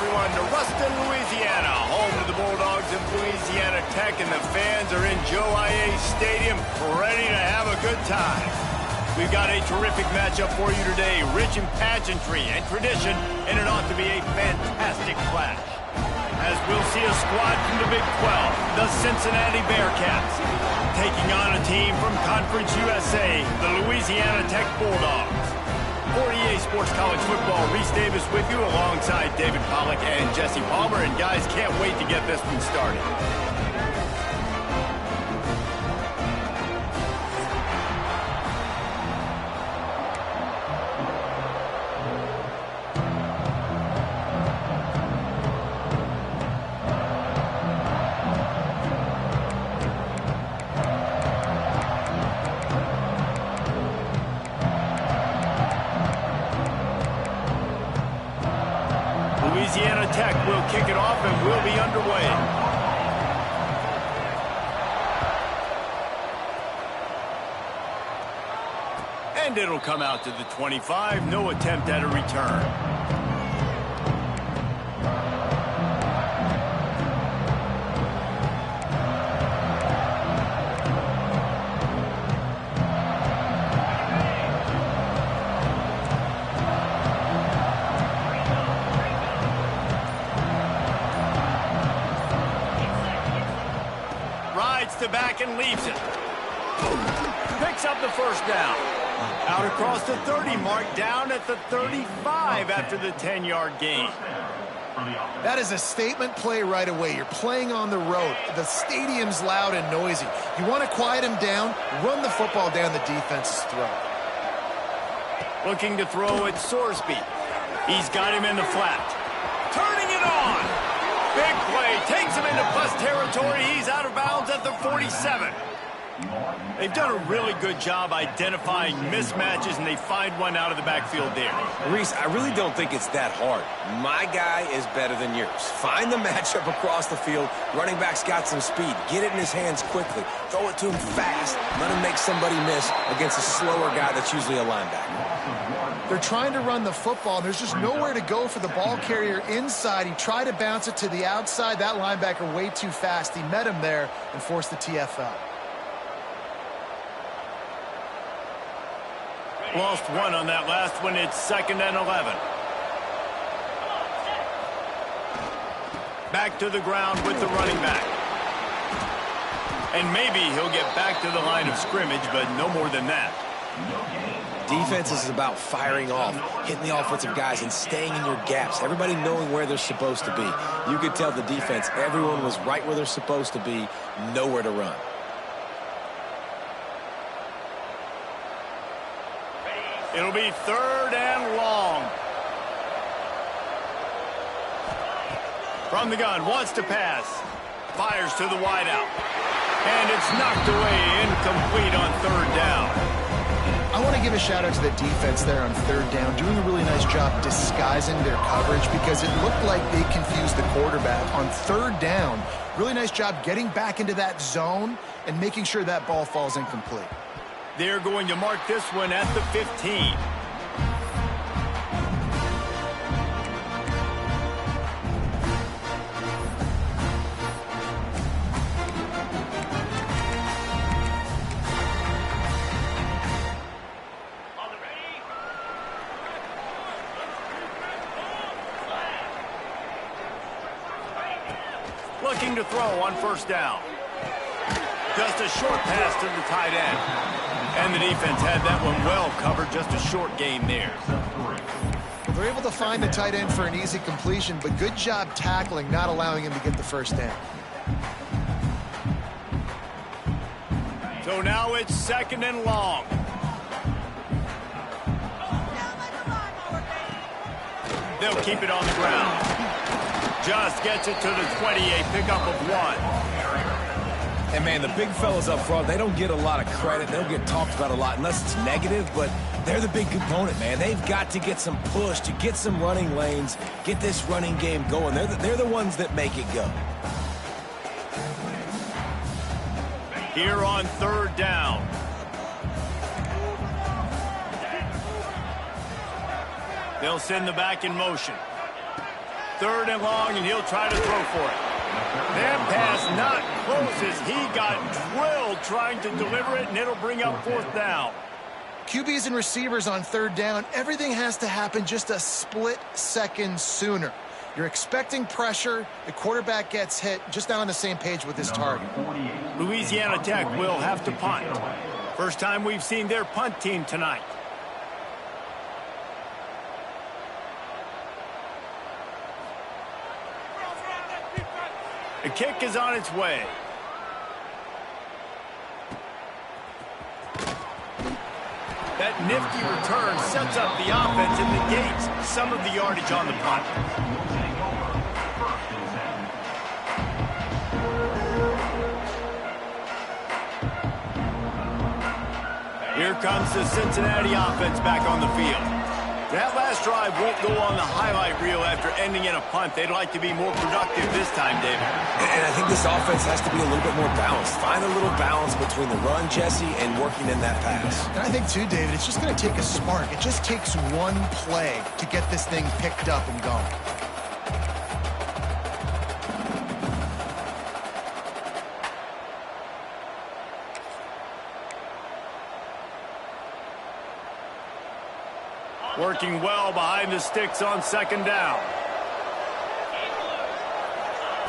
everyone, to Ruston, Louisiana, home to the Bulldogs of Louisiana Tech, and the fans are in Joe I.A. Stadium, ready to have a good time. We've got a terrific matchup for you today, rich in pageantry and tradition, and it ought to be a fantastic clash. As we'll see a squad from the Big 12, the Cincinnati Bearcats, taking on a team from Conference USA, the Louisiana Tech Bulldogs. For EA Sports College Football, Reese Davis with you alongside David Pollack and Jesse Palmer. And guys, can't wait to get this one started. Louisiana Tech will kick it off and we'll be underway. And it'll come out to the 25. No attempt at a return. The back and leaves it. Picks up the first down. Out across the 30 mark, down at the 35 after the 10-yard gain. That is a statement play right away. You're playing on the road. The stadium's loud and noisy. You want to quiet him down, run the football down the defense's throat. Looking to throw at Sorsby. He's got him in the flat. Turning it on. Big play, takes him into plus territory. He's out of bounds at the 47. They've done a really good job identifying mismatches, and they find one out of the backfield there. Reese, I really don't think it's that hard. My guy is better than yours. Find the matchup across the field. Running back's got some speed. Get it in his hands quickly. Throw it to him fast. Let him make somebody miss against a slower guy that's usually a linebacker. They're trying to run the football, and there's just nowhere to go for the ball carrier inside. He tried to bounce it to the outside. That linebacker way too fast. He met him there and forced the TFL. Lost one on that last one. It's 2nd and 11. Back to the ground with the running back. And maybe he'll get back to the line of scrimmage, but no more than that. Defense is about firing off, hitting the offensive guys, and staying in your gaps. Everybody knowing where they're supposed to be. You could tell the defense, everyone was right where they're supposed to be, nowhere to run. It'll be 3rd and long. From the gun, wants to pass. Fires to the wideout. And it's knocked away, incomplete on 3rd down. I want to give a shout out to the defense there on 3rd down, doing a really nice job disguising their coverage because it looked like they confused the quarterback on 3rd down. Really nice job getting back into that zone and making sure that ball falls incomplete. They're going to mark this one at the 15. Looking to throw on 1st down. Just a short pass to the tight end. And the defense had that one well covered, just a short gain there. They're able to find the tight end for an easy completion, but good job tackling, not allowing him to get the 1st down. So now it's 2nd and long. They'll keep it on the ground. Just gets it to the 28, pickup of 1. And, man, the big fellas up front, they don't get a lot of credit. They don't get talked about a lot unless it's negative, but they're the big component, man. They've got to get some push, to get some running lanes, get this running game going. They're the ones that make it go. Here on 3rd down. They'll send the back in motion. 3rd and long, and he'll try to throw for it. That pass not close as he got drilled trying to deliver it, and it'll bring up 4th down. QBs and receivers on 3rd down, everything has to happen just a split second sooner. You're expecting pressure, the quarterback gets hit, just not on the same page with his target. Louisiana Tech will have to punt. First time we've seen their punt team tonight. The kick is on its way. That nifty return sets up the offense and negates some of the yardage on the punt. Here comes the Cincinnati offense back on the field. That last drive won't go on the highlight reel after ending in a punt. They'd like to be more productive this time, David. And I think this offense has to be a little bit more balanced. Find a little balance between the run, Jesse, and working in that pass. And I think, too, David, it's just going to take a spark. It just takes one play to get this thing picked up and going. Working well behind the sticks on 2nd down.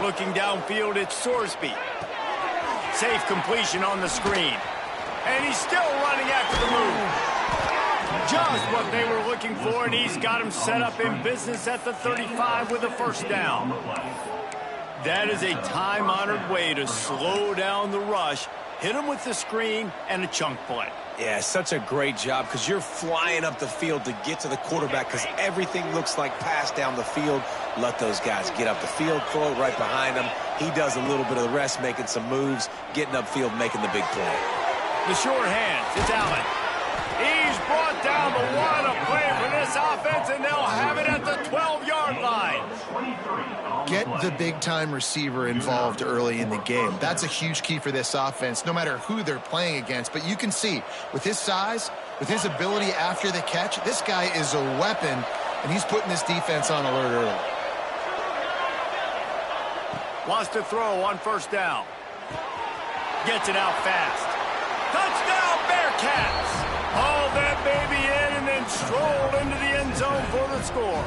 Looking downfield, it's Sorsby. Safe completion on the screen. And he's still running after the move. Just what they were looking for, and he's got him set up in business at the 35 with a 1st down. That is a time-honored way to slow down the rush, hit him with the screen, and a chunk play. Yeah, such a great job because you're flying up the field to get to the quarterback because everything looks like pass down the field. Let those guys get up the field, throw it right behind him. He does a little bit of the rest, making some moves, getting upfield, making the big play. The short hands, it's Allen. He's brought down the one, a play for this offense, and they'll have it at the 12-yard line. Get the big-time receiver involved early in the game. That's a huge key for this offense, no matter who they're playing against. But you can see, with his size, with his ability after the catch, this guy is a weapon, and he's putting this defense on alert early. Wants to throw on 1st down. Gets it out fast. Touchdown, Bearcats! Hauled that baby in and then strolled into the end zone for the score.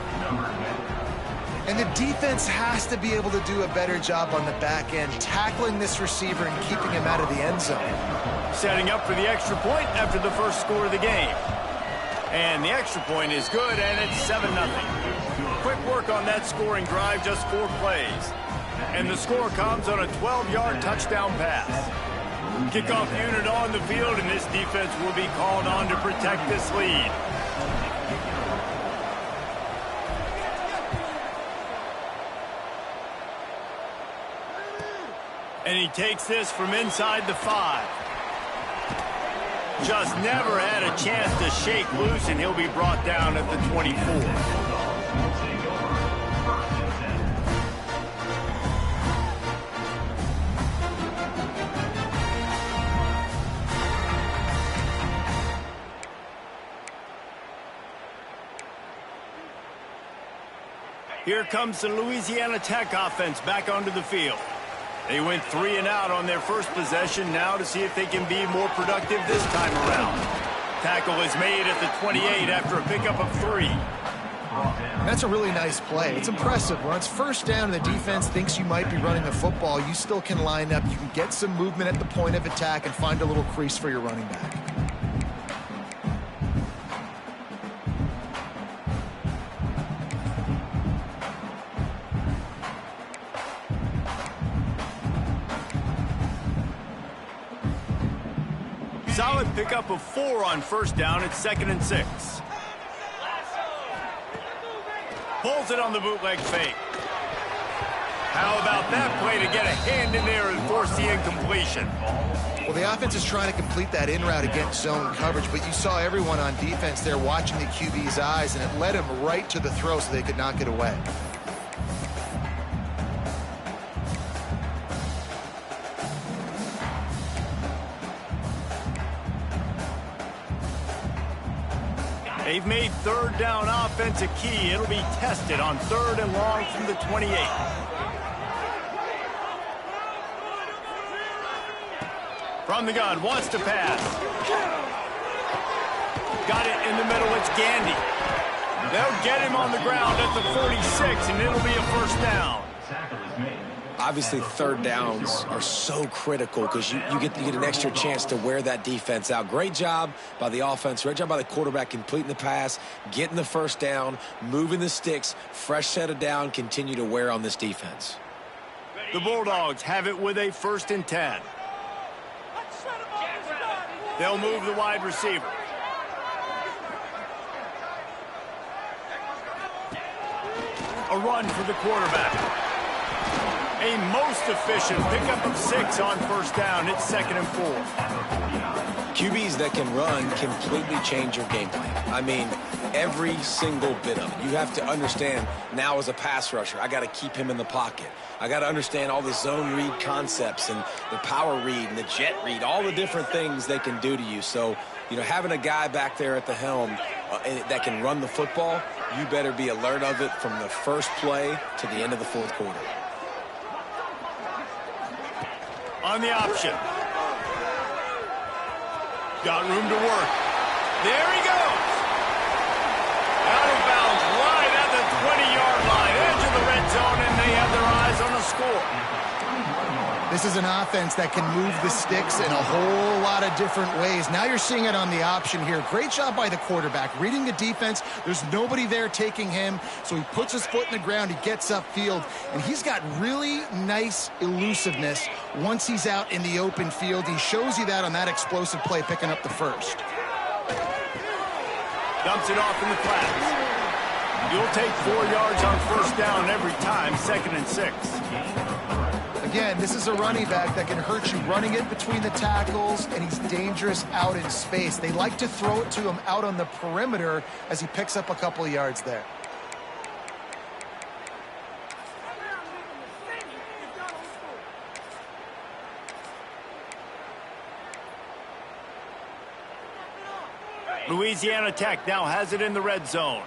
And the defense has to be able to do a better job on the back end, tackling this receiver and keeping him out of the end zone. Setting up for the extra point after the first score of the game. And the extra point is good, and it's 7-0. Quick work on that scoring drive, just 4 plays. And the score comes on a 12-yard touchdown pass. Kickoff unit on the field, and this defense will be called on to protect this lead. And he takes this from inside the 5. Just never had a chance to shake loose, and he'll be brought down at the 24. Here comes the Louisiana Tech offense back onto the field. They went 3 and out on their first possession, now to see if they can be more productive this time around. Tackle is made at the 28 after a pickup of 3. That's a really nice play. It's impressive. When it's 1st down and the defense thinks you might be running the football, you still can line up. You can get some movement at the point of attack and find a little crease for your running back. Solid pickup of 4 on 1st down. It's 2nd and 6. Pulls it on the bootleg fake. How about that play to get a hand in there and force the incompletion? Well, the offense is trying to complete that in route against zone coverage, but you saw everyone on defense there watching the QB's eyes, and it led him right to the throw so they could knock it away. They've made third down offense a key. It'll be tested on 3rd and long from the 28. From the gun, wants to pass. Got it in the middle, it's Gandy. They'll get him on the ground at the 46, and it'll be a first down. Obviously, third downs are so critical because you get an extra chance to wear that defense out. Great job by the offense. Great job by the quarterback completing the pass, getting the first down, moving the sticks, fresh set of down, continue to wear on this defense. The Bulldogs have it with a 1st and 10. They'll move the wide receiver. A run for the quarterback. A most efficient pickup of 6 on 1st down. It's 2nd and 4. QBs that can run completely change your game plan. I mean, every single bit of it. You have to understand now as a pass rusher, I got to keep him in the pocket. I got to understand all the zone read concepts and the power read and the jet read, all the different things they can do to you. So, having a guy back there at the helm that can run the football, you better be alert of it from the first play to the end of the 4th quarter. On the option. Got room to work. There he goes. Out of bounds, right at the 20-yard line. Edge of the red zone, and they have their eyes on a score. This is an offense that can move the sticks in a whole lot of different ways. Now you're seeing it on the option here. Great job by the quarterback. Reading the defense, there's nobody there taking him, so he puts his foot in the ground, he gets upfield, and he's got really nice elusiveness once he's out in the open field. He shows you that on that explosive play, picking up the 1st. Dumps it off in the flats. You'll take 4 yards on 1st down every time, 2nd and 6. Again, this is a running back that can hurt you running it between the tackles, and he's dangerous out in space. They like to throw it to him out on the perimeter as he picks up a couple of yards there. Louisiana Tech now has it in the red zone.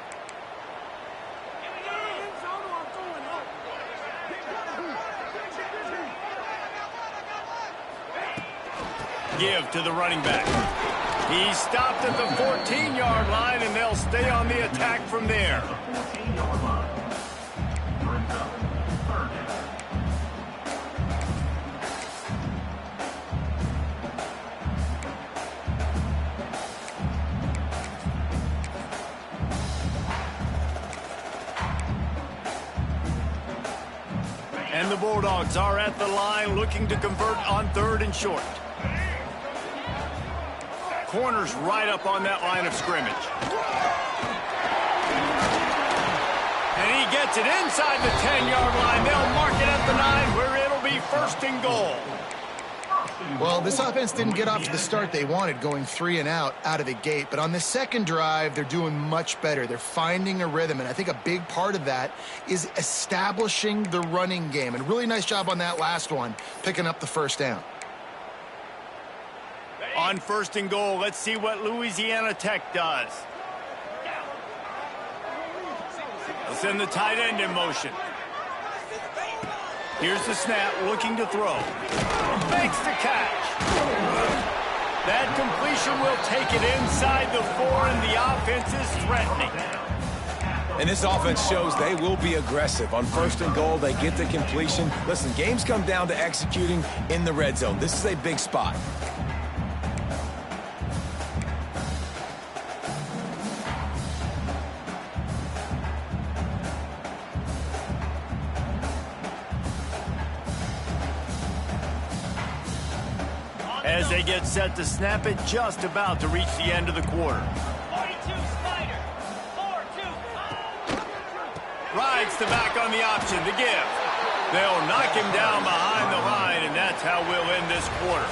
Give to the running back. He stopped at the 14-yard line, and they'll stay on the attack from there. And the Bulldogs are at the line looking to convert on 3rd and short. Corners right up on that line of scrimmage. And he gets it inside the 10-yard line. They'll mark it at the 9 where it'll be 1st and goal. Well, this offense didn't get off to the start they wanted, going 3 and out of the gate. But on the second drive, they're doing much better. They're finding a rhythm, and I think a big part of that is establishing the running game. And really nice job on that last one, picking up the 1st down. On 1st and goal, let's see what Louisiana Tech does. They'll send the tight end in motion. Here's the snap, looking to throw. Makes the catch. That completion will take it inside the 4, and the offense is threatening. And this offense shows they will be aggressive. On 1st and goal, they get the completion. Listen, games come down to executing in the red zone. This is a big spot. As they get set to snap it, just about to reach the end of the quarter. 42 Snyder. 4-2. Rides the back on the option to give. They'll knock him down behind the line, and that's how we'll end this quarter.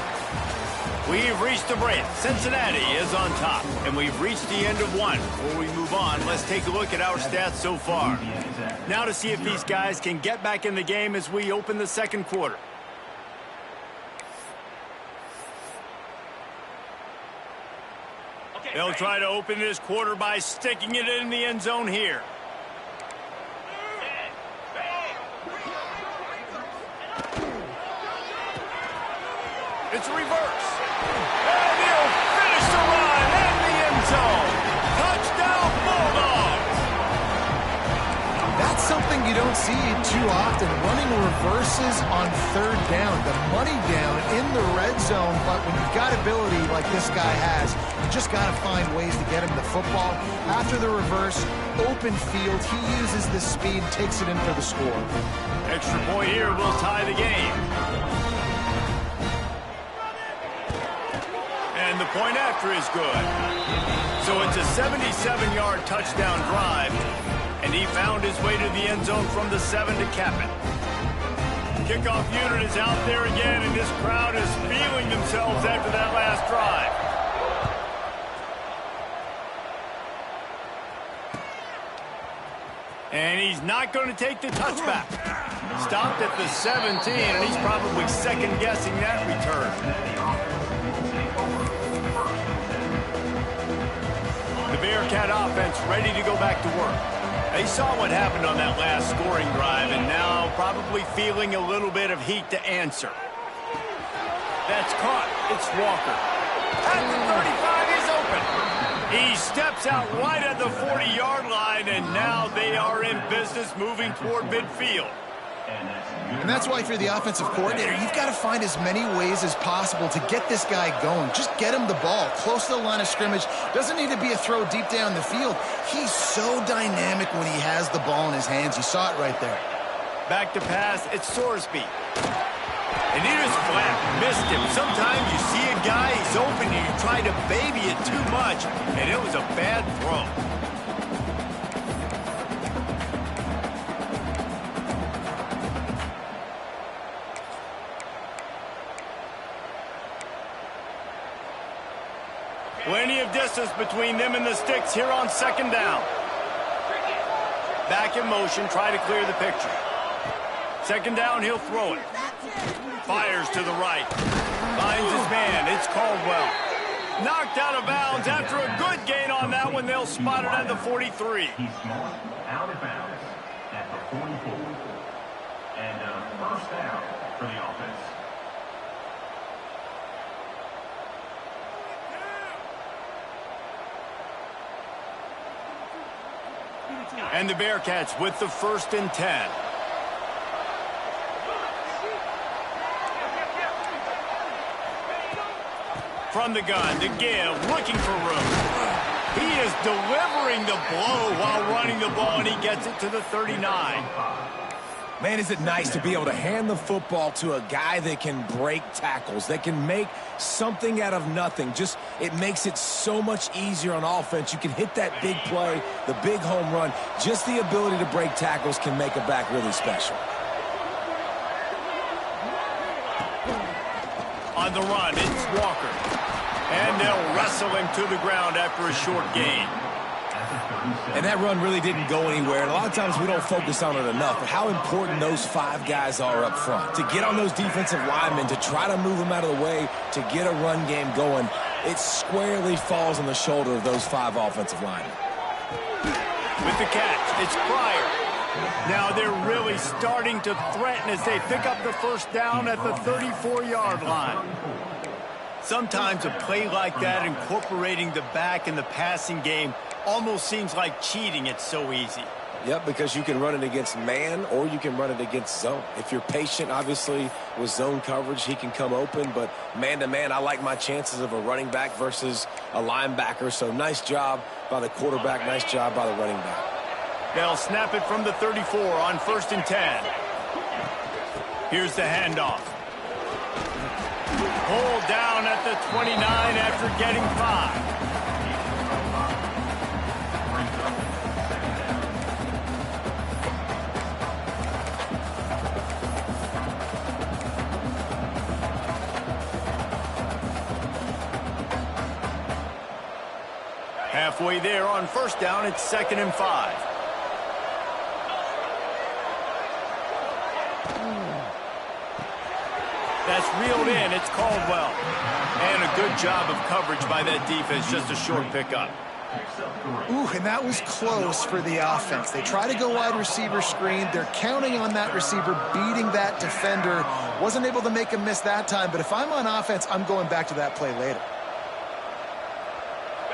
We've reached the break. Cincinnati is on top, and we've reached the end of one. Before we move on, let's take a look at our stats so far. Now to see if these guys can get back in the game as we open the second quarter. They'll try to open this quarter by sticking it in the end zone here. It's a reverse. And he'll finish the run in the end zone. Touchdown, Bulldogs. That's something you don't see too often, running reverses on third down. The money down in the red zone, but when you've got ability like this guy has, you just got to find ways to get him the football. After the reverse, open field, he uses the speed, takes it in for the score. Extra point here will tie the game. And the point after is good. So it's a 77-yard touchdown drive, and he found his way to the end zone from the 7 to cap it. Kickoff unit is out there again, and this crowd is feeling themselves after that last drive. And he's not going to take the touchback. Stopped at the 17, and he's probably second-guessing that return. The Bearcat offense ready to go back to work. They saw what happened on that last scoring drive, and now probably feeling a little bit of heat to answer. That's caught. It's Walker. At the 35, he's open. He steps out right at the 40-yard line, and now they are in business moving toward midfield. And that's why if you're the offensive coordinator, you've got to find as many ways as possible to get this guy going. Just get him the ball close to the line of scrimmage. Doesn't need to be a throw deep down the field. He's so dynamic when he has the ball in his hands. You saw it right there. Back to pass, it's Sorsby. And he just flat missed him. Sometimes you see a guy, he's open, and you try to baby it too much, and it was a bad throw. Plenty of distance between them and the sticks here on second down. Back in motion, try to clear the picture. Second down, he'll throw it. Fires to the right. Finds his man. It's Caldwell. Knocked out of bounds after a good gain on that one. They'll spot it at the 43. He's marked out of bounds at the 44. And first down for the offense. And the Bearcats with the 1st and 10. From the gun to give, looking for room. He is delivering the blow while running the ball, and he gets it to the 39. Man, is it nice to be able to hand the football to a guy that can break tackles, that can make something out of nothing. Just, it makes it so much easier on offense. You can hit that big play, the big home run. Just the ability to break tackles can make a back really special. On the run, it's Walker. And they'll wrestle him to the ground after a short gain. And that run really didn't go anywhere. And a lot of times we don't focus on it enough, but how important those 5 guys are up front. To get on those defensive linemen, to try to move them out of the way, to get a run game going, it squarely falls on the shoulder of those 5 offensive linemen. With the catch, it's Pryor. Now they're really starting to threaten as they pick up the first down at the 34-yard line. Sometimes a play like that, incorporating the back in the passing game, almost seems like cheating. It's so easy. Yep, because you can run it against man or you can run it against zone. If you're patient, obviously, with zone coverage, he can come open. But man-to-man, I like my chances of a running back versus a linebacker. So nice job by the quarterback, nice job by the running back. They'll snap it from the 34 on 1st and 10. Here's the handoff. Pulled down at the 29 after getting 5. Halfway there on 1st down, it's 2nd and 5. That's reeled in. It's Caldwell. And a Good job of coverage by that defense, just a short pickup. Ooh, and that was close for the offense. They try to go wide receiver screen. They're counting on that receiver beating that defender. Wasn't able to make him miss that time, but if I'm on offense, I'm going back to that play later.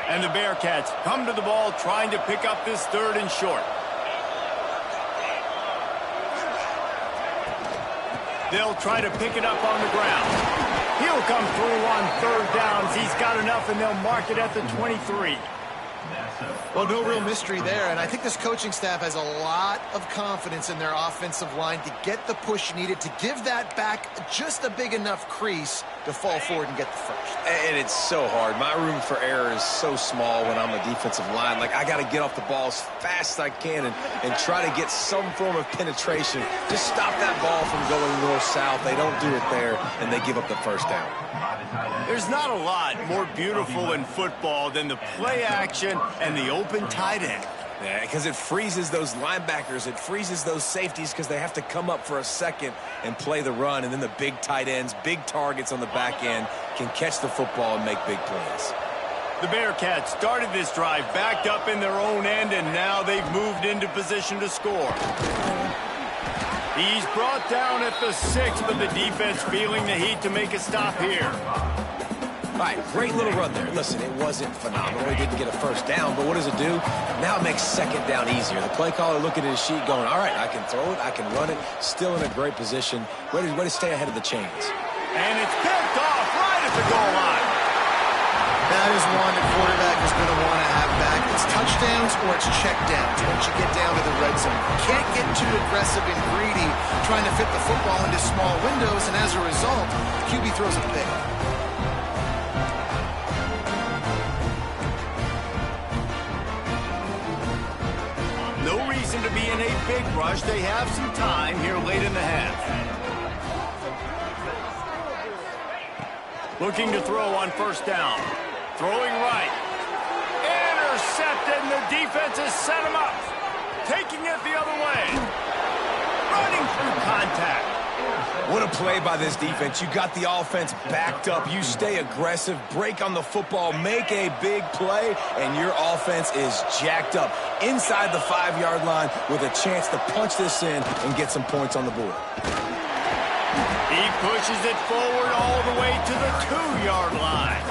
And the Bearcats come to the ball trying to pick up this third and short. They'll try to pick it up on the ground. He'll come through on third downs. He's got enough, and they'll mark it at the 23. Well, no real mystery there, and I think this coaching staff has a lot of confidence in their offensive line to get the push needed to give that back just a big enough crease to fall forward and get the first. And it's so hard. My room for error is so small when I'm a defensive line. Like, I got to get off the ball as fast as I can and try to get some form of penetration. Just stop that ball from going north-south. They don't do it there, and they give up the first down. There's not a lot more beautiful in football than the play action and the open tight end. Yeah, because it freezes those linebackers. It freezes those safeties because they have to come up for a second and play the run. And then the big tight ends, big targets on the back end can catch the football and make big plays. The Bearcats started this drive backed up in their own end, and now they've moved into position to score. He's brought down at the 6, but the defense feeling the heat to make a stop here. All right, great little run there. Listen, it wasn't phenomenal. He didn't get a first down, but what does it do? Now it makes second down easier. The play caller looking at his sheet going, all right, I can throw it, I can run it, still in a great position. Way to stay ahead of the chains. And it's picked off right at the goal line. That is one the quarterback is going to want to have back. It's touchdowns or it's checkdowns once you get down to the red zone. You can't get too aggressive and greedy trying to fit the football into small windows, and as a result, QB throws a pick. No reason to be in a big rush. They have some time here late in the half. Looking to throw on first down. Throwing right. Intercepted, and the defense has set him up. Taking it the other way. Running through contact. What a play by this defense. You got the offense backed up. You stay aggressive, break on the football, make a big play, and your offense is jacked up inside the 5-yard line with a chance to punch this in and get some points on the board. He pushes it forward all the way to the 2-yard line.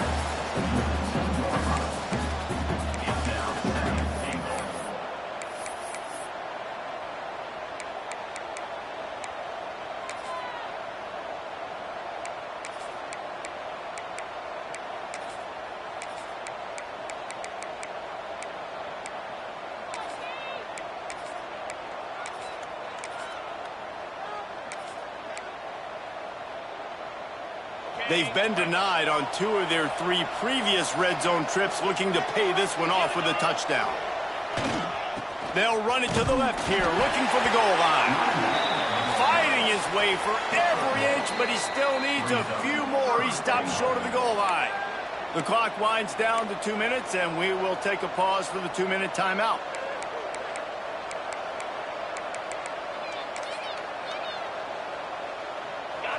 They've been denied on 2 of their 3 previous red zone trips, looking to pay this one off with a touchdown. They'll run it to the left here, looking for the goal line. Fighting his way for every inch, but he still needs a few more. He stops short of the goal line. The clock winds down to 2 minutes, and we will take a pause for the 2-minute timeout.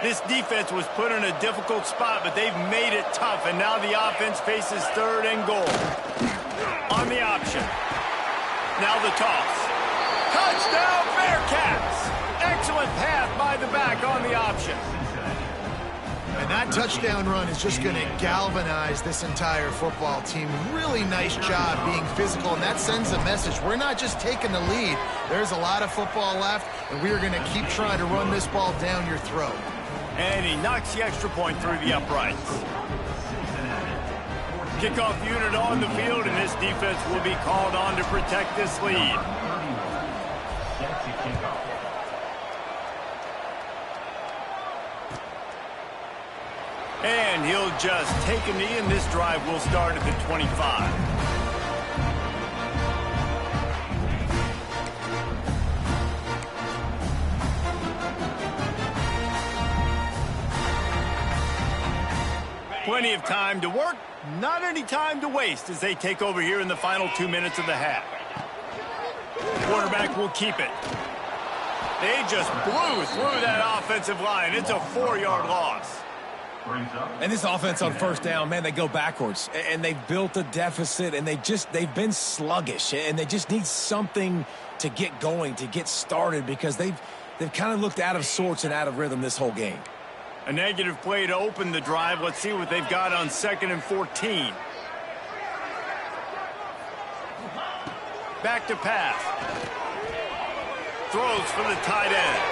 This defense was put in a difficult spot, but they've made it tough, and now the offense faces 3rd and goal. On the option. Now the toss. Touchdown, Bearcats! Excellent pass by the back on the option. And that touchdown run is just going to galvanize this entire football team. Really nice job being physical, and that sends a message. We're not just taking the lead. There's a lot of football left, and we are going to keep trying to run this ball down your throat. And he knocks the extra point through the uprights. Kickoff unit on the field, and this defense will be called on to protect this lead. And he'll just take a knee, and this drive will start at the 25. Plenty of time to work, not any time to waste as they take over here in the final 2 minutes of the half. Quarterback will keep it. They just blew through that offensive line. It's a 4-yard loss. brings up. And this offense on first down, man, they go backwards. And they've built a deficit, and they've been sluggish. And they just need something to get going, to get started, because they've kind of looked out of sorts and out of rhythm this whole game. A negative play to open the drive. Let's see what they've got on 2nd and 14. Back to pass. Throws for the tight end.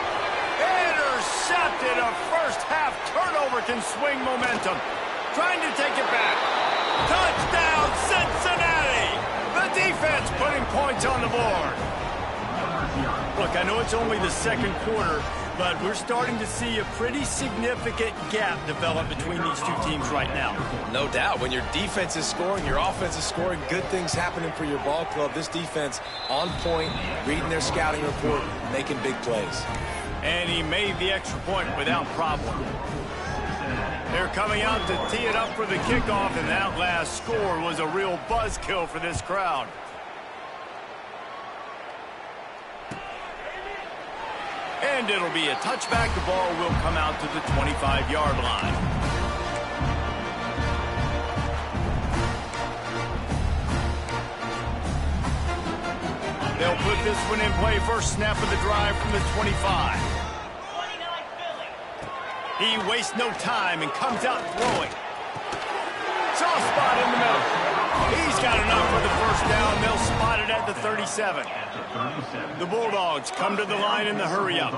Intercepted. A first-half turnover can swing momentum. Trying to take it back. Touchdown, Cincinnati! The defense putting points on the board. Look, I know it's only the second quarter, but we're starting to see a pretty significant gap develop between these two teams right now. No doubt. When your defense is scoring, your offense is scoring, good things happening for your ball club. This defense on point, reading their scouting report, making big plays. And he made the extra point without problem. They're coming out to tee it up for the kickoff, and that last score was a real buzzkill for this crowd. And it'll be a touchback. The ball will come out to the 25-yard line. They'll put this one in play. First snap of the drive from the 25. He wastes no time and comes out throwing. Soft spot in the middle. He's got enough for the first down. They'll spot it at the 37. The Bulldogs come to the line in the hurry-up.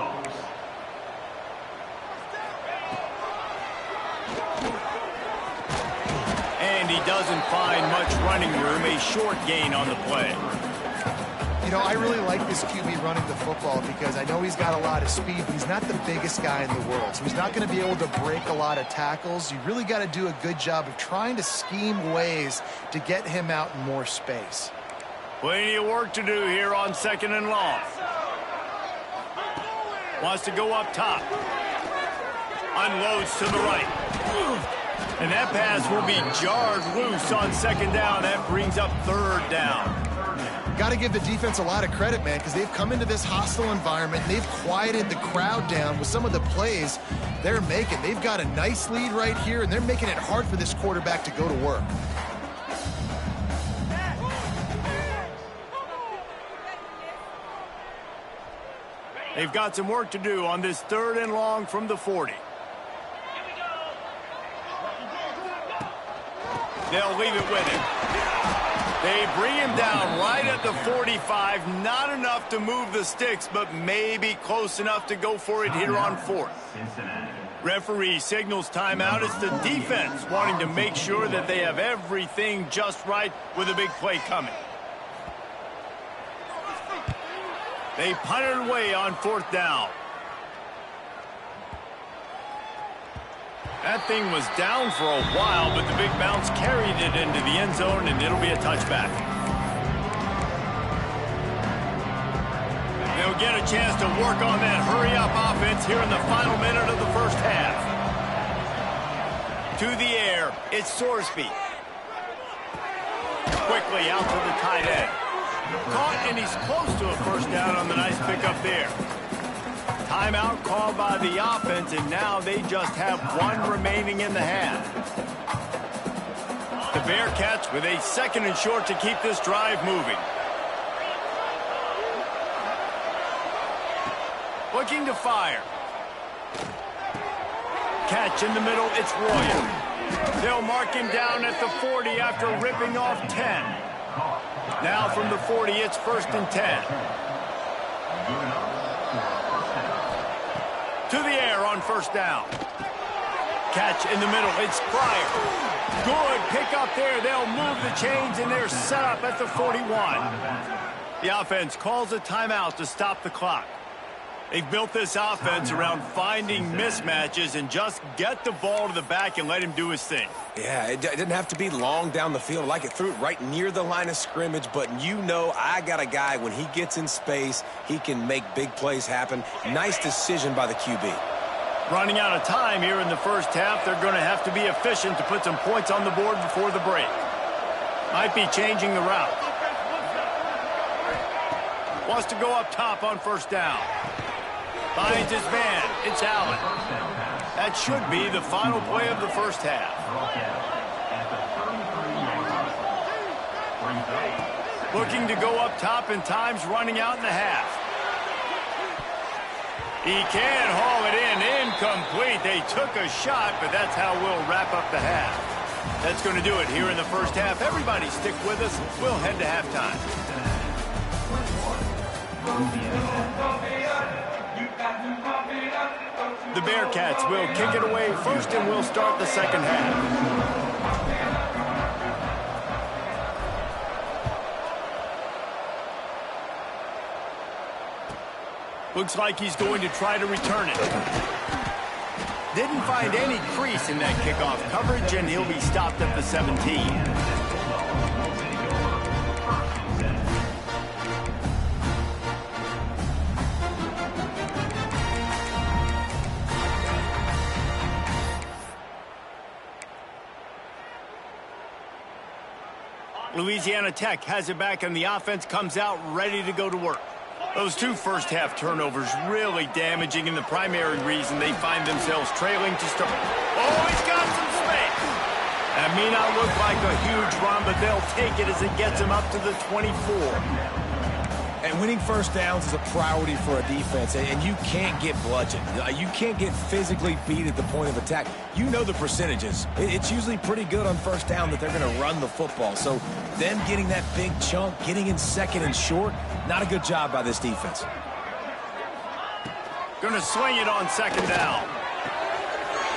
And he doesn't find much running room. A short gain on the play. You know, I really like this QB running the football because I know he's got a lot of speed, but he's not the biggest guy in the world. So he's not going to be able to break a lot of tackles. You really got to do a good job of trying to scheme ways to get him out in more space. Plenty of work to do here on 2nd and long. Wants to go up top. Unloads to the right. And that pass will be jarred loose on 2nd down. That brings up 3rd down. Got to give the defense a lot of credit, man, because they've come into this hostile environment. And they've quieted the crowd down with some of the plays they're making. They've got a nice lead right here, and they're making it hard for this quarterback to go to work. They've got some work to do on this 3rd and long from the 40. They'll leave it with him. They bring him down right at the 45. Not enough to move the sticks, but maybe close enough to go for it here on 4th. Referee signals timeout. It's the defense wanting to make sure that they have everything just right with a big play coming. They punt it away on 4th down. That thing was down for a while, but the big bounce carried it into the end zone, and it'll be a touchback. They'll get a chance to work on that hurry-up offense here in the final minute of the first half. To the air, it's Sorsby. Quickly out to the tight end. Caught, and he's close to a first down on the nice pickup there. Timeout called by the offense, and now they just have one remaining in the half. The Bearcats with a 2nd and short to keep this drive moving. Looking to fire. Catch in the middle, it's Royer. They'll mark him down at the 40 after ripping off 10. Now from the 40, it's 1st and 10. To the air on 1st down. Catch in the middle. It's Pryor. Good pick up there. They'll move the chains, and they're set up at the 41. The offense calls a timeout to stop the clock. They've built this offense around finding mismatches and just get the ball to the back and let him do his thing. Yeah, it didn't have to be long down the field. Like it threw it right near the line of scrimmage, but you know I got a guy, when he gets in space, he can make big plays happen. Nice decision by the QB. Running out of time here in the first half, they're going to have to be efficient to put some points on the board before the break. Might be changing the route. Wants to go up top on 1st down. Finds his man. It's Allen. That should be the final play of the first half. Looking to go up top, and time's running out in the half. He can haul it in. Incomplete. They took a shot, but that's how we'll wrap up the half. That's going to do it here in the first half. Everybody stick with us. We'll head to halftime. The Bearcats will kick it away first, and we'll start the second half. Looks like he's going to try to return it. Didn't find any crease in that kickoff coverage, and he'll be stopped at the 17. Louisiana Tech has it back, and the offense comes out ready to go to work. Those two first-half turnovers really damaging, and the primary reason they find themselves trailing to start. Oh, he's got some space. That may not look like a huge run, but they'll take it as it gets them up to the 24. And winning first downs is a priority for a defense, and you can't get bludgeoned. You can't get physically beat at the point of attack. You know the percentages. It's usually pretty good on first down that they're going to run the football. So them getting that big chunk, getting in second and short, not a good job by this defense. Going to swing it on second down.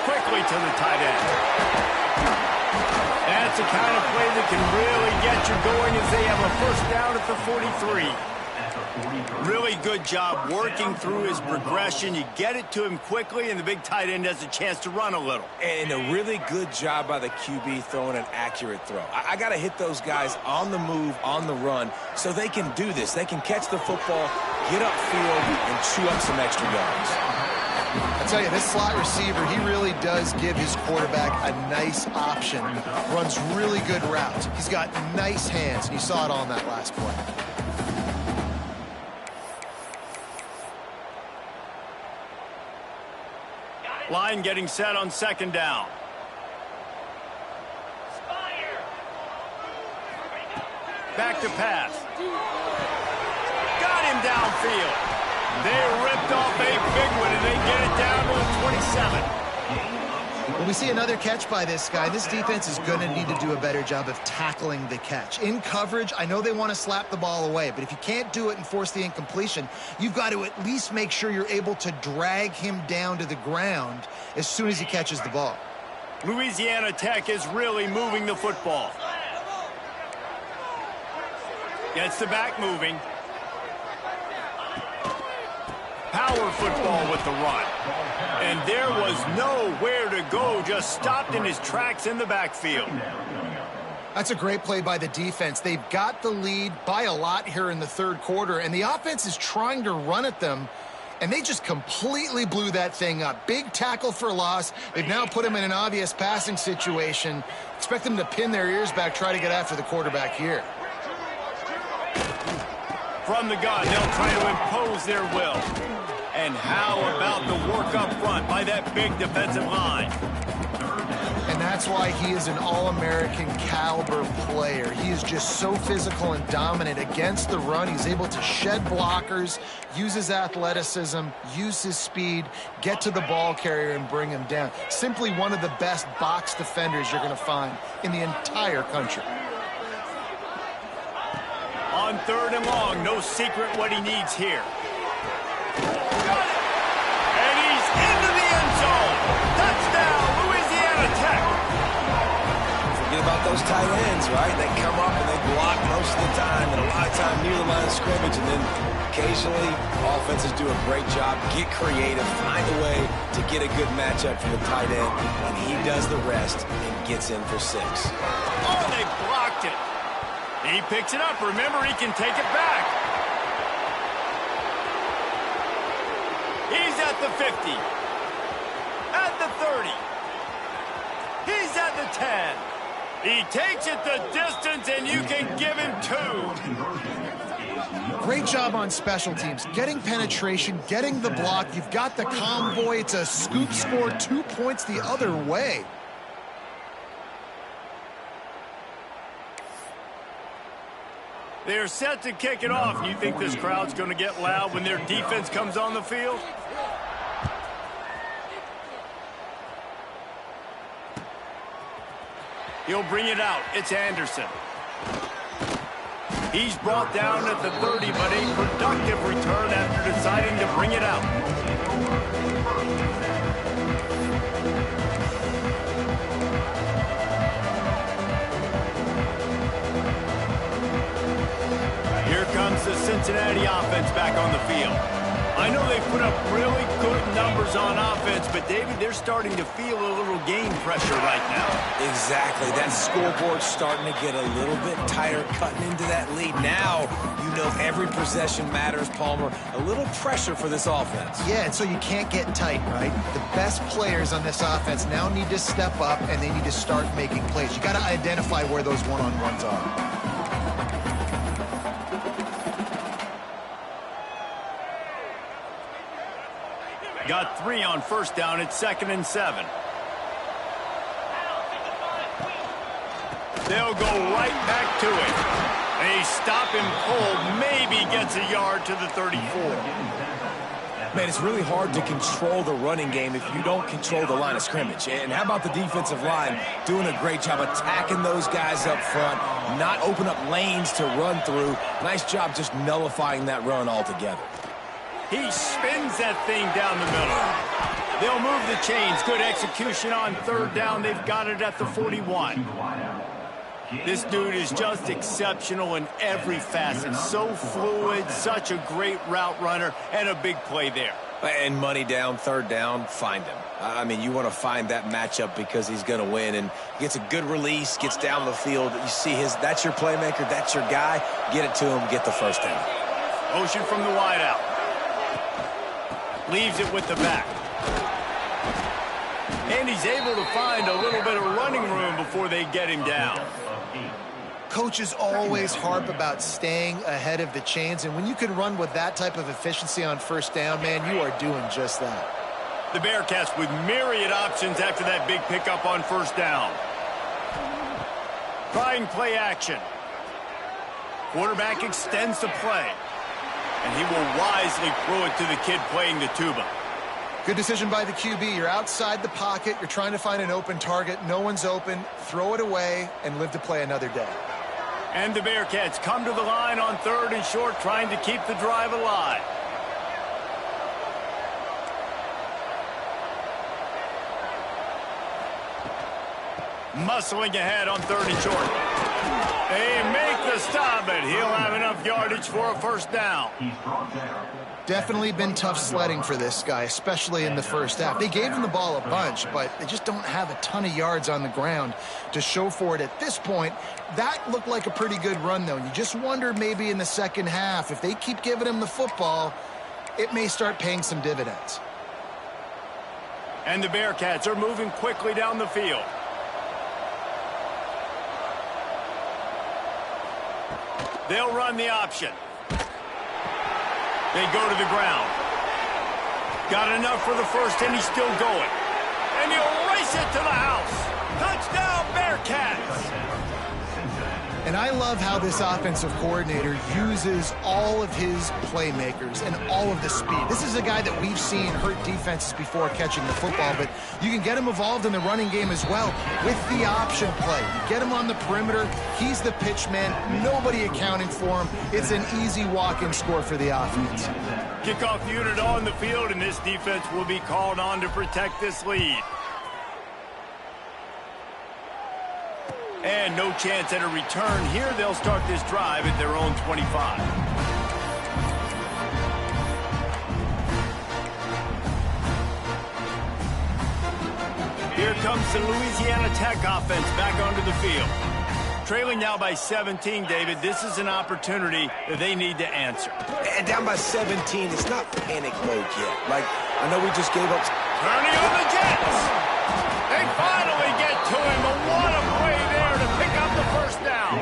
Quickly to the tight end. That's the kind of play that can really get you going as they have a first down at the 43. Really good job working through his progression. You get it to him quickly, and the big tight end has a chance to run a little. And a really good job by the QB throwing an accurate throw. I got to hit those guys on the move, on the run, so they can do this. They can catch the football, get upfield, and chew up some extra yards. I tell you, this slot receiver, he really does give his quarterback a nice option. Runs really good routes. He's got nice hands, and you saw it all in that last play. Line getting set on second down. Back to pass. Got him downfield. They ripped off a big one, and they get it down to the 27. When we see another catch by this guy, this defense is going to need to do a better job of tackling the catch. In coverage, I know they want to slap the ball away, but if you can't do it and force the incompletion, you've got to at least make sure you're able to drag him down to the ground as soon as he catches the ball. Louisiana Tech is really moving the football. Gets the back moving. Power football with the run. And there was nowhere to go, just stopped in his tracks in the backfield. That's a great play by the defense. They've got the lead by a lot here in the third quarter, and the offense is trying to run at them, and they just completely blew that thing up. Big tackle for loss. They've now put him in an obvious passing situation. Expect them to pin their ears back, try to get after the quarterback here. From the gun, they'll try to impose their will. And how about the work up front by that big defensive line? And that's why he is an all-American caliber player. He is just so physical and dominant against the run. He's able to shed blockers, use his athleticism, use his speed, get to the ball carrier and bring him down. Simply one of the best box defenders you're going to find in the entire country. On third and long, no secret what he needs here. And he's into the end zone. Touchdown, Louisiana Tech. Forget about those tight ends, right? They come up and they block most of the time, and a lot of time near the line of scrimmage, and then occasionally offenses do a great job, get creative, find a way to get a good matchup for the tight end, and he does the rest and gets in for 6. Oh, they blocked it. He picks it up. Remember, he can take it back. He's at the 50. At the 30. He's at the 10. He takes it the distance, and you can give him 2. Great job on special teams, getting penetration, getting the block. You've got the convoy. It's a scoop score, 2 points the other way. They're set to kick it off. You think this crowd's going to get loud when their defense comes on the field? He'll bring it out. It's Anderson. He's brought down at the 30, but a productive return after deciding to bring it out. Here comes the Cincinnati offense back on the field. I know they put up really good numbers on offense, but David, they're starting to feel a little game pressure right now. Exactly. That scoreboard's starting to get a little bit tighter, cutting into that lead. Now, you know every possession matters, Palmer. A little pressure for this offense. Yeah, and so you can't get tight, right? The best players on this offense now need to step up, and they need to start making plays. You got to identify where those one-on-ones are. Got 3 on first down. It's 2nd and 7. They'll go right back to it. A stop and pull maybe gets a yard to the 34. Man, it's really hard to control the running game if you don't control the line of scrimmage. And how about the defensive line doing a great job attacking those guys up front, not open up lanes to run through. Nice job just nullifying that run altogether. He spins that thing down the middle. They'll move the chains. Good execution on 3rd down. They've got it at the 41. This dude is just exceptional in every facet. So fluid, such a great route runner, and a big play there. And money down, 3rd down, find him. I mean, you want to find that matchup because he's going to win. And gets a good release, gets down the field. You see that's your playmaker, that's your guy. Get it to him, get the 1st down. Motion from the wideout. Leaves it with the back. And he's able to find a little bit of running room before they get him down. Coaches always harp about staying ahead of the chains, and when you can run with that type of efficiency on 1st down, man, you are doing just that. The Bearcats with myriad options after that big pickup on 1st down. Trying play action. Quarterback extends the play. And he will wisely throw it to the kid playing the tuba. Good decision by the QB. You're outside the pocket. You're trying to find an open target. No one's open. Throw it away and live to play another day. And the Bearcats come to the line on 3rd and short, trying to keep the drive alive. Muscling ahead on 3rd and short. They make the stop, but he'll have enough yardage for a 1st down. Definitely been tough sledding for this guy, especially in the 1st half. They gave him the ball a bunch, but they just don't have a ton of yards on the ground to show for it at this point. That looked like a pretty good run, though. You just wonder maybe in the 2nd half, if they keep giving him the football, it may start paying some dividends. And the Bearcats are moving quickly down the field. They'll run the option. They go to the ground. Got enough for the 1st, and he's still going. And he'll race it to the house. Touchdown, Bearcats! And I love how this offensive coordinator uses all of his playmakers and all of the speed. This is a guy that we've seen hurt defenses before catching the football, but you can get him involved in the running game as well with the option play. You get him on the perimeter. He's the pitch man. Nobody accounting for him. It's an easy walk-in score for the offense. Kickoff unit on the field, and this defense will be called on to protect this lead. And no chance at a return here. They'll start this drive at their own 25. Here comes the Louisiana Tech offense back onto the field. Trailing now by 17, David. This is an opportunity that they need to answer. And down by 17, it's not panic mode yet. Like, I know we just gave up. Turning on the Jets. They finally get to him, but what a play there to pick up the 1st down.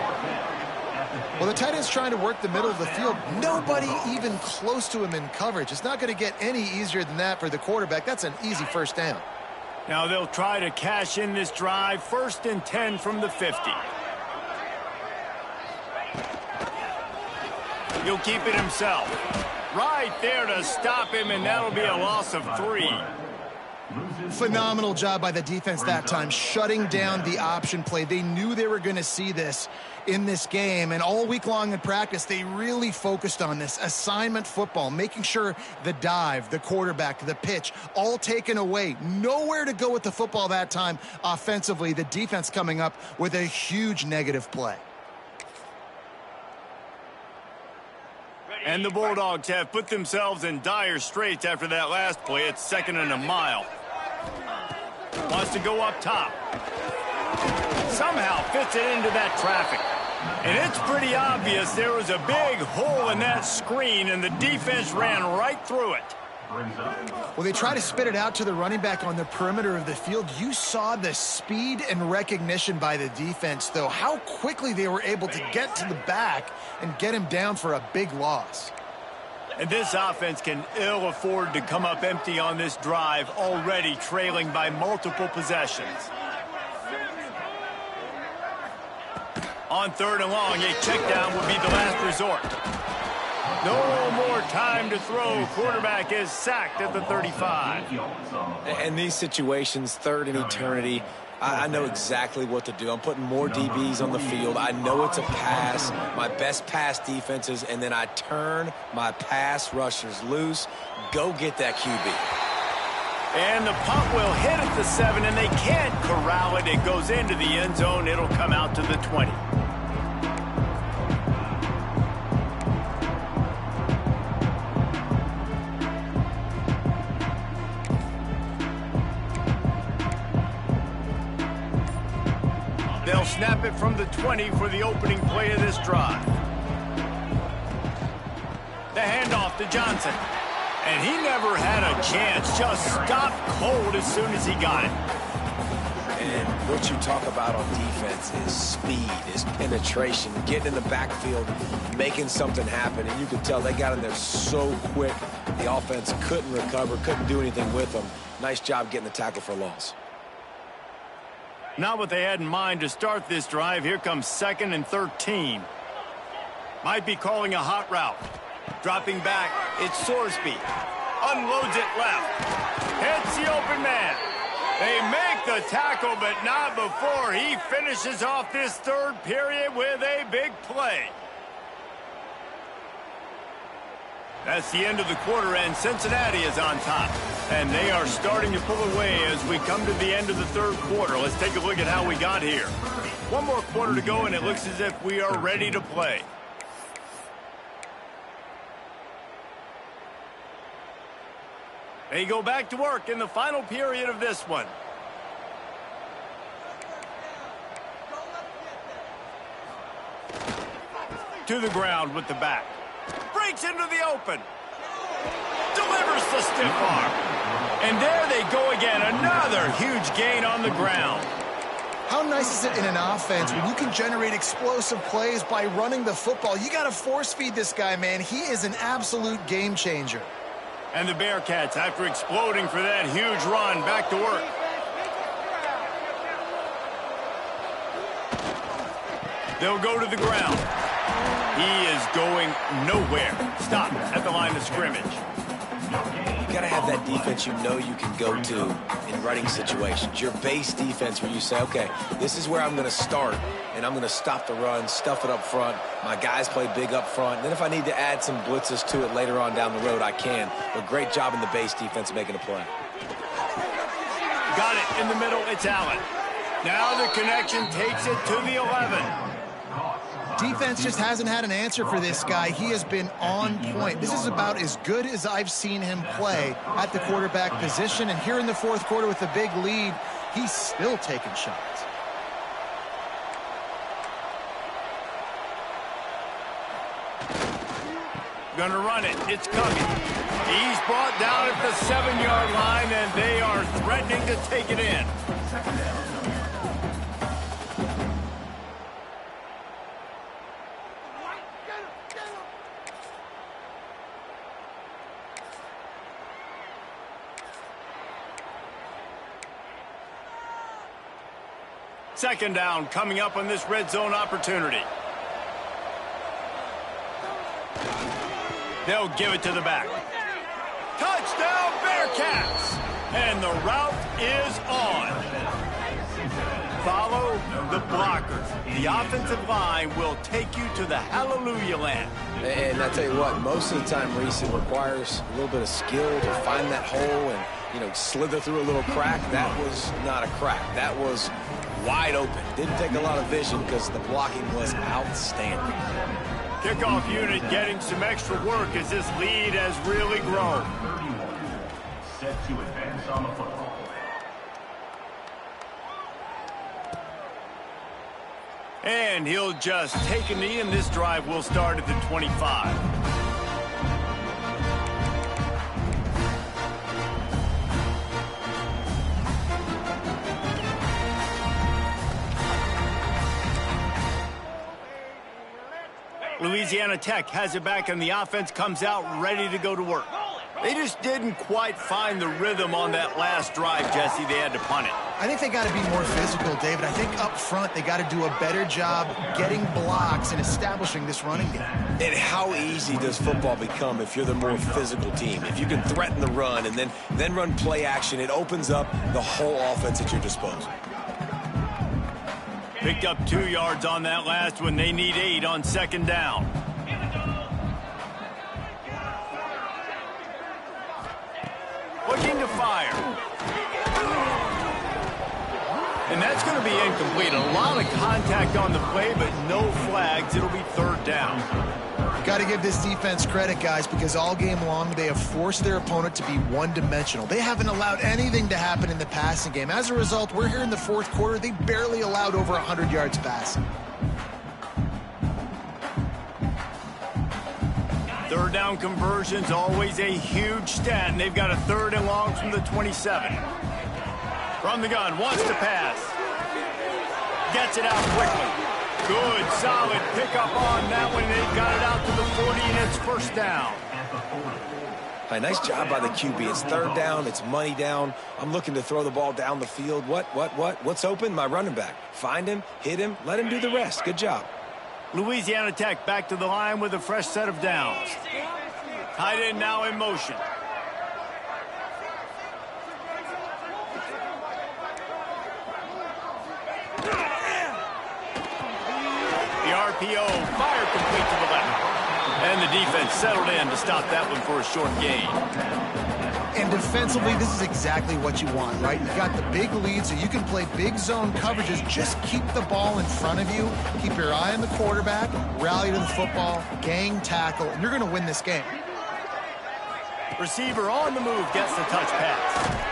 Well, the tight end's trying to work the middle of the field. Nobody even close to him in coverage. It's not going to get any easier than that for the quarterback. That's an easy first down. Now they'll try to cash in this drive. 1st and 10 from the 50. He'll keep it himself. Right there to stop him, and that'll be a loss of 3. Phenomenal job by the defense that time, shutting down the option play. They knew they were going to see this in this game, and all week long in practice, they really focused on this assignment football, making sure the dive, the quarterback, the pitch, all taken away. Nowhere to go with the football that time offensively. The defense coming up with a huge negative play. And the Bulldogs have put themselves in dire straits after that last play. It's 2nd and a mile. Wants to go up top. Somehow fits it into that traffic. And it's pretty obvious there was a big hole in that screen, and the defense ran right through it. Well, they try to spit it out to the running back on the perimeter of the field. You saw the speed and recognition by the defense, though, how quickly they were able to get to the back and get him down for a big loss. And this offense can ill afford to come up empty on this drive, already trailing by multiple possessions. On 3rd and long, a check down would be the last resort. No more time to throw. Quarterback is sacked at the 35. In these situations, 3rd and eternity, I know exactly what to do. I'm putting more DBs on the field. I know it's a pass, my best pass defenses, and then I turn my pass rushers loose. Go get that QB. And the punt will hit at the 7, and they can't corral it. It goes into the end zone. It'll come out to the 20. They'll snap it from the 20 for the opening play of this drive. The handoff to Johnson. And he never had a chance. Just stopped cold as soon as he got it. And what you talk about on defense is speed, is penetration, getting in the backfield, making something happen. And you could tell they got in there so quick. The offense couldn't recover, couldn't do anything with them. Nice job getting the tackle for loss. Not what they had in mind to start this drive. Here comes 2nd and 13. Might be calling a hot route. Dropping back, it's Sorsby. Unloads it left. Hits the open man. They make the tackle, but not before he finishes off this 3rd period with a big play. That's the end of the quarter, and Cincinnati is on top. And they are starting to pull away as we come to the end of the 3rd quarter. Let's take a look at how we got here. One more quarter to go, and it looks as if we are ready to play. They go back to work in the final period of this one. To the ground with the back. Breaks into the open. Delivers the stiff arm. And there they go again. Another huge gain on the ground. How nice is it in an offense when you can generate explosive plays by running the football? You got to force feed this guy, man. He is an absolute game changer. And the Bearcats, after exploding for that huge run, back to work. They'll go to the ground. He is going nowhere. Stop at the line of scrimmage. You got to have that defense you know you can go to in running situations. Your base defense where you say, okay, this is where I'm going to start, and I'm going to stop the run, stuff it up front. My guys play big up front. Then if I need to add some blitzes to it later on down the road, I can. But great job in the base defense making a play. Got it in the middle. It's Allen. Now the connection takes it to the 11. Defense just hasn't had an answer for this guy. He has been on point. This is about as good as I've seen him play at the quarterback position. And here in the 4th quarter with a big lead, he's still taking shots. Gonna run it. It's coming. He's brought down at the 7-yard line, and they are threatening to take it in. Second down coming up on this red zone opportunity. They'll give it to the back. Touchdown, Bearcats! And the route is on. Follow the blockers. The offensive line will take you to the hallelujah land. And I tell you what, most of the time, Reese, it requires a little bit of skill to find that hole and, slither through a little crack. That was not a crack. That was wide open. Didn't take a lot of vision because the blocking was outstanding. Kickoff unit getting some extra work as this lead has really grown. 31, set to advance on the football. And he'll just take a knee, and this drive will start at the 25. Louisiana Tech has it back, and the offense comes out ready to go to work. They just didn't quite find the rhythm on that last drive, Jesse. They had to punt it. I think they got to be more physical, David. I think up front they got to do a better job getting blocks and establishing this running game. And how easy does football become if you're the more physical team? If you can threaten the run and then run play action, it opens up the whole offense at your disposal. Picked up 2 yards on that last one. They need 8 on second down. Looking to fire. And that's going to be incomplete. A lot of contact on the play, but no flags. It'll be third down. Got to give this defense credit, guys, because all game long they have forced their opponent to be one-dimensional. They haven't allowed anything to happen in the passing game. As a result, we're here in the fourth quarter. They barely allowed over 100 yards passing. Third down conversions, always a huge stat, and they've got a third and long from the 27. From the gun, wants to pass. Gets it out quickly. Good, solid pickup on that one. They've got it out to the 40, and it's first down. Hey, nice job by the QB. It's third down. It's money down. I'm looking to throw the ball down the field. What's open? My running back. Find him, hit him, let him do the rest. Good job. Louisiana Tech back to the line with a fresh set of downs. Tight end now in motion. The RPO, fire complete to the left. And the defense settled in to stop that one for a short gain. And defensively, this is exactly what you want, right? You've got the big lead, so you can play big zone coverages. Just keep the ball in front of you. Keep your eye on the quarterback, rally to the football, gang tackle, and you're going to win this game. Receiver on the move gets the touch pass.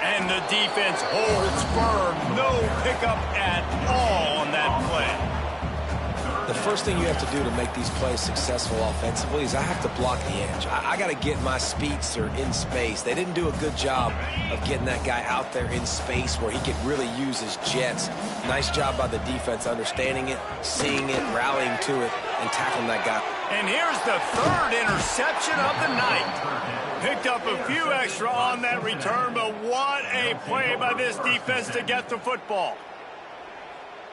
And the defense holds firm. No pickup at all on that play. The first thing you have to do to make these plays successful offensively is I have to block the edge. I got to get my speedster in space. They didn't do a good job of getting that guy out there in space where he could really use his jets. Nice job by the defense understanding it, seeing it, rallying to it, and tackling that guy. And here's the third interception of the night. Picked up a few extra on that return, but what a play by this defense to get the football.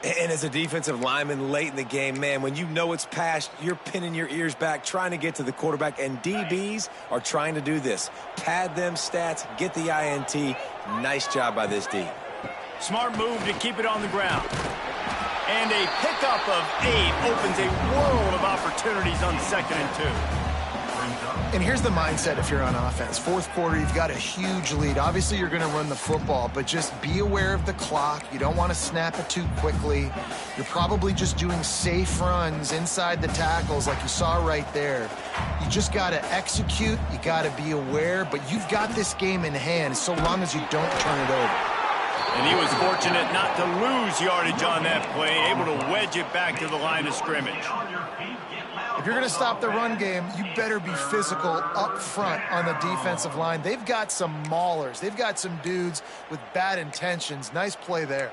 And as a defensive lineman late in the game, man, when you know it's past, you're pinning your ears back, trying to get to the quarterback, and DBs are trying to do this. Pad them stats, get the INT. Nice job by this D. Smart move to keep it on the ground. And a pickup of 8 opens a world of opportunities on 2nd and 2. And here's the mindset if you're on offense. Fourth quarter, you've got a huge lead. Obviously, you're going to run the football, but just be aware of the clock. You don't want to snap it too quickly. You're probably just doing safe runs inside the tackles like you saw right there. You just got to execute. You got to be aware, but you've got this game in hand so long as you don't turn it over. And he was fortunate not to lose yardage on that play, able to wedge it back to the line of scrimmage. If you're going to stop the run game, you better be physical up front on the defensive line. They've got some maulers. They've got some dudes with bad intentions. Nice play there.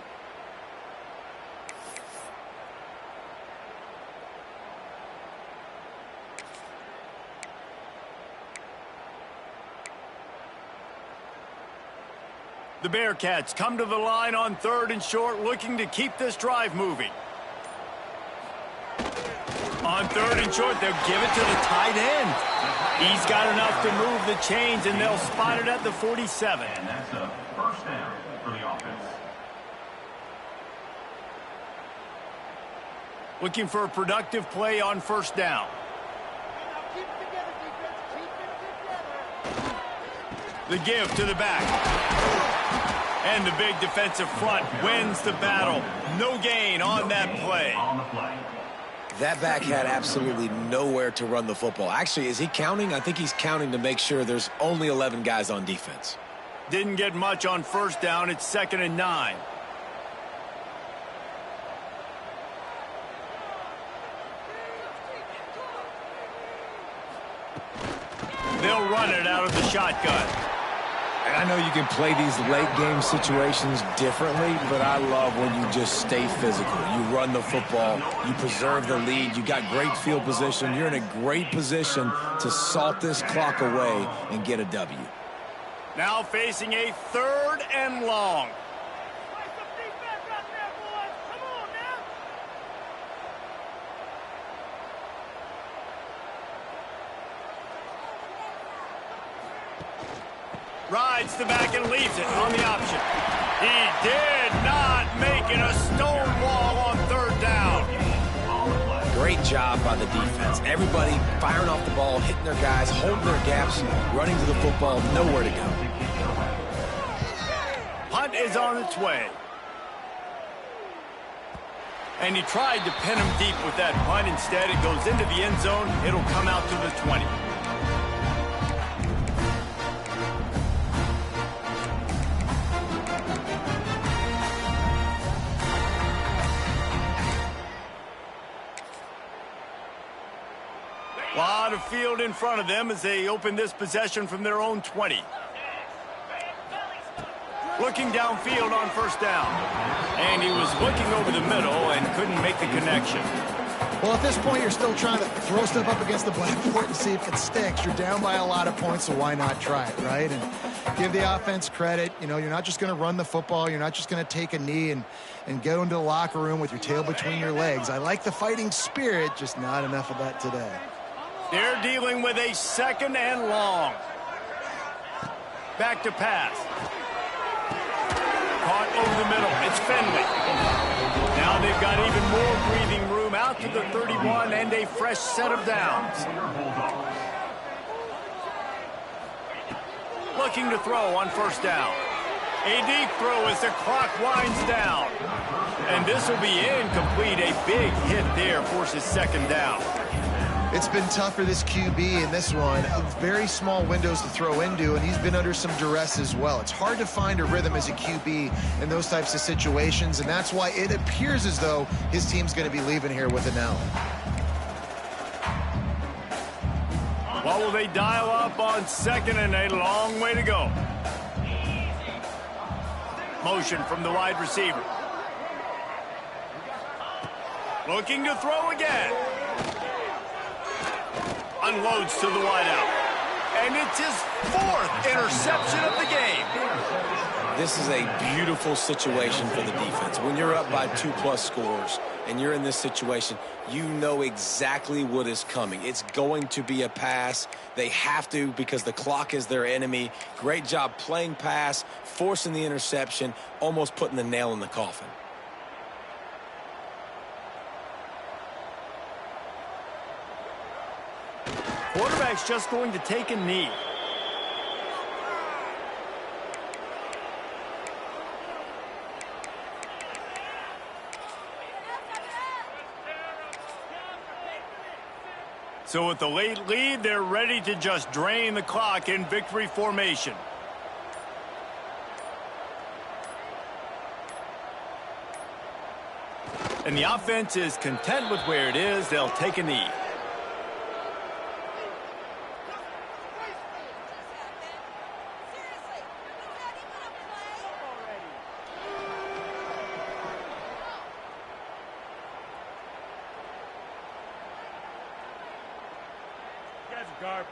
The Bearcats come to the line on 3rd and short, looking to keep this drive moving. On 3rd and short, they'll give it to the tight end. He's got enough to move the chains, and they'll spot it at the 47. And that's a first down for the offense. Looking for a productive play on 1st down. The give to the back. And the big defensive front wins the battle. No gain on that play. On the play. That back had absolutely nowhere to run the football. Actually, is he counting? I think he's counting to make sure there's only 11 guys on defense. Didn't get much on 1st down. It's 2nd and 9. They'll run it out of the shotgun. And I know you can play these late-game situations differently, but I love when you just stay physical. You run the football, you preserve the lead, you got great field position, you're in a great position to salt this clock away and get a W. Now facing a 3rd and long. Rides the back and leaves it on the option. He did not make it a stone wall on 3rd down. Great job by the defense. Everybody firing off the ball, hitting their guys, holding their gaps, running to the football, nowhere to go. Punt is on its way. And he tried to pin him deep with that punt. Instead, it goes into the end zone. It'll come out to the 20. A lot of field in front of them as they open this possession from their own 20. Looking downfield on 1st down. And he was looking over the middle and couldn't make the connection. Well, at this point, you're still trying to throw stuff up against the blackboard and see if it sticks. You're down by a lot of points, so why not try it, right? And give the offense credit. You know, you're not just going to run the football. You're not just going to take a knee and go into the locker room with your tail between your legs. I like the fighting spirit, just not enough of that today. They're dealing with a 2nd and long. Back to pass. Caught over the middle. It's Finley. Now they've got even more breathing room out to the 31 and a fresh set of downs. Looking to throw on 1st down. A deep throw as the clock winds down. And this will be incomplete. A big hit there forces 2nd down. It's been tough for this QB in this one. Very small windows to throw into, and he's been under some duress as well. It's hard to find a rhythm as a QB in those types of situations, and that's why it appears as though his team's going to be leaving here with an L. What will they dial up on 2nd and a long way to go? Motion from the wide receiver. Looking to throw again. Unloads to the wideout. And it's his 4th interception of the game. This is a beautiful situation for the defense. When you're up by 2+ scores and you're in this situation, you know exactly what is coming. It's going to be a pass. They have to because the clock is their enemy. Great job playing pass, forcing the interception, almost putting the nail in the coffin. Quarterback's just going to take a knee. So with the late lead, they're ready to just drain the clock in victory formation. And the offense is content with where it is. They'll take a knee. Garbage.